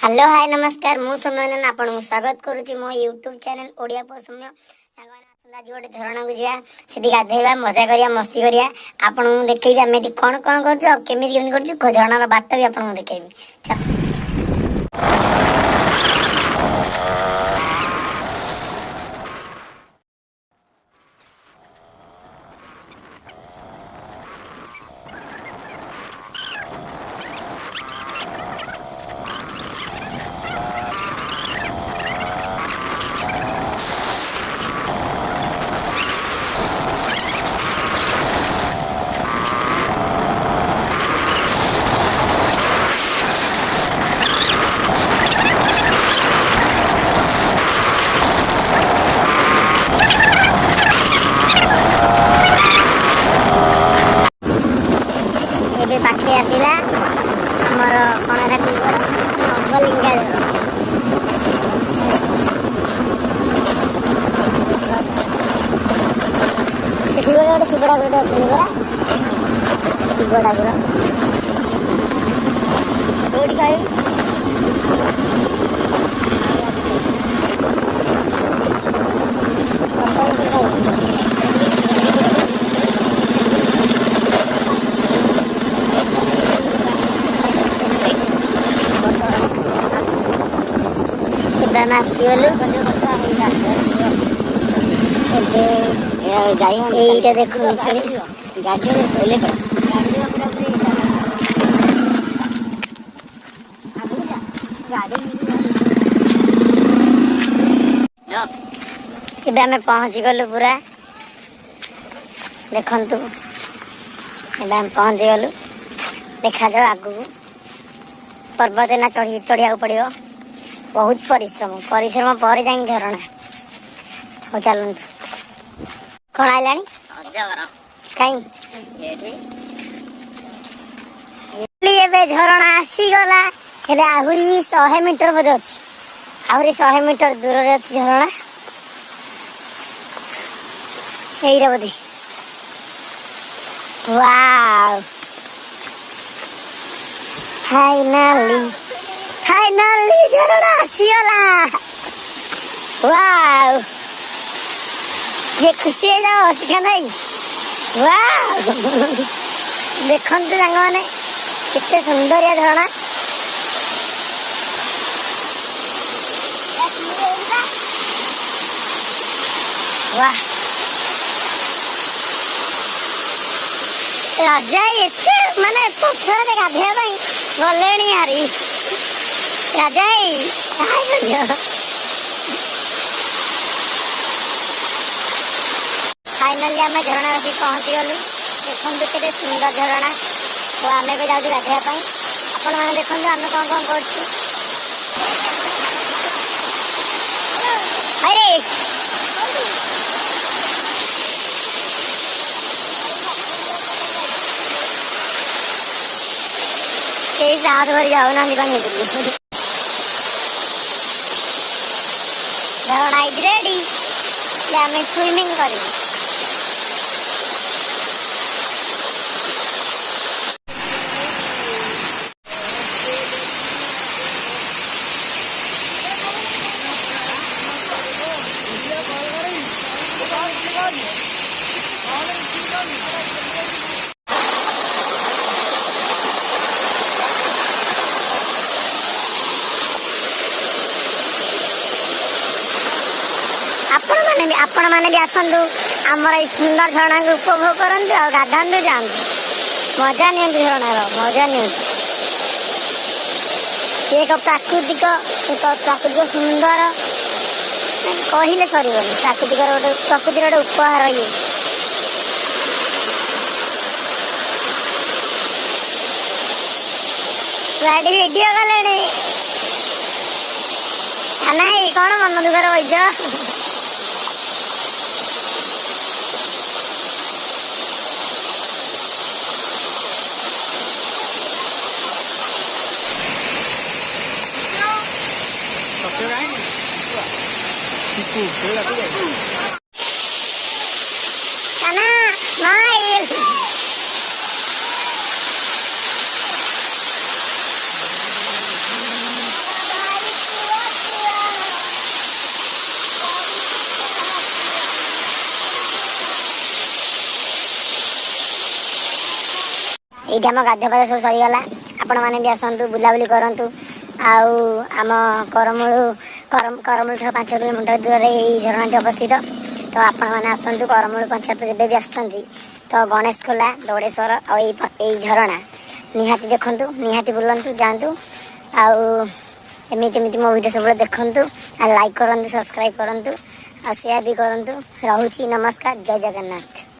Hello hi नमस्कार मु सौम्यरंजन आपन स्वागत करुच्ची मो यूट्यूब चैनल ओडिया पो सौम्य सांगवान आसंदा जी गोटे झरणा को जिया सेठी गाधेबा मजा करिया मस्ती करिया आपन देखैबी आमे एठी कोन कोन करछु आ केमिति केमिति करछु झरणार बाट भी आपन देखैबी। पाखे आसला आमर कण लिंगा सेठी गोटे शिव ठाकुर अच्छे परा शिव ठाकुर कौटी खाई এইটা দেখুন ଏବେ ଆମେ ପହଞ୍ଚି ଗଲୁ ପୁରା ଦେଖନ୍ତୁ ଏବେ ଆମେ ପହଞ୍ଚି ଗଲୁ ଦେଖାଯାଉ ଆଗକୁ पर्वत ना चढ़िया पड़ो बहुत परिश्रम पर जा झरणा हो चल कौन आइला कहीं झरणा आसीगला आहरी 100 मीटर बोधे अच्छी आहरी 100 मीटर दूर अच्छी झरणा यही बोधे वाव फाइनली झरणा आसीगला वाव ये खुशी है जाओ सिखा नहीं वाव देखते सांग मैंने कितने सुंदर है झरणा वाह राजा एते माने पत्थर दे गाधे भाई गलेनी हारी राजा फाइनली आम झरणा आसी पहुँची गलु देखो केते सुंदर झरणा तो आम भी जाऊँ गाधेवाई आपण मैंने देखो आम कौन कौन कर साथ भरी जाऊ ना झरणा इज रेडी आम स्विमिंग कर आपण मैंने भी आसतु आमर सुंदर झरणा को उपभोग करूँ आ गाधातु जातु मजा नि झरणार मजा नि एक प्राकृतिक सुंदर कहले सरबनी प्राकृतिक गोटे प्रकृतिर गोटे उपहार ये गाड़ी वीडियो गले नहीं कौन मन दुखर बैज ଏଇଠି ଆମ ଗାଧୁଆ ପାଧୁଆ ସବୁ ସରିଗଲା। ଆପଣମାନେ ବି ଆସନ୍ତୁ, ବୁଲାବୁଲି କରନ୍ତୁ। ଆଉ ଆମ କରମୂଳୁ ଠାରୁ 5 କିଲୋମିଟର ଦୂରରେ ଏଇ ଝରଣାଟି ଅବସ୍ଥିତ। ତ ଆପଣମାନେ ଆସନ୍ତୁ, କରମୂଳୁ ପଞ୍ଚାୟତ ଯେବେ ବି ଆସୁଛନ୍ତି ତ ଗଣେଶ ଖୋଲା, ଦୌଡ଼େଶ୍ୱର ଆଉ ଏଇ ଝରଣା ନିହାତି ଦେଖନ୍ତୁ, ନିହାତି ବୁଲନ୍ତୁ, ଯାଆନ୍ତୁ। ଆଉ ଏମିତି ମୋ ଭିଡ଼ିଓ ସବୁବେଳେ ଦେଖନ୍ତୁ, ଆଉ ଲାଇକ୍ କରନ୍ତୁ, ସବସ୍କ୍ରାଇବ୍ କରନ୍ତୁ, ଆଉ ସେୟାର ବି କରନ୍ତୁ। ରହୁଛି, ନମସ୍କାର, ଜୟ ଜଗନ୍ନାଥ।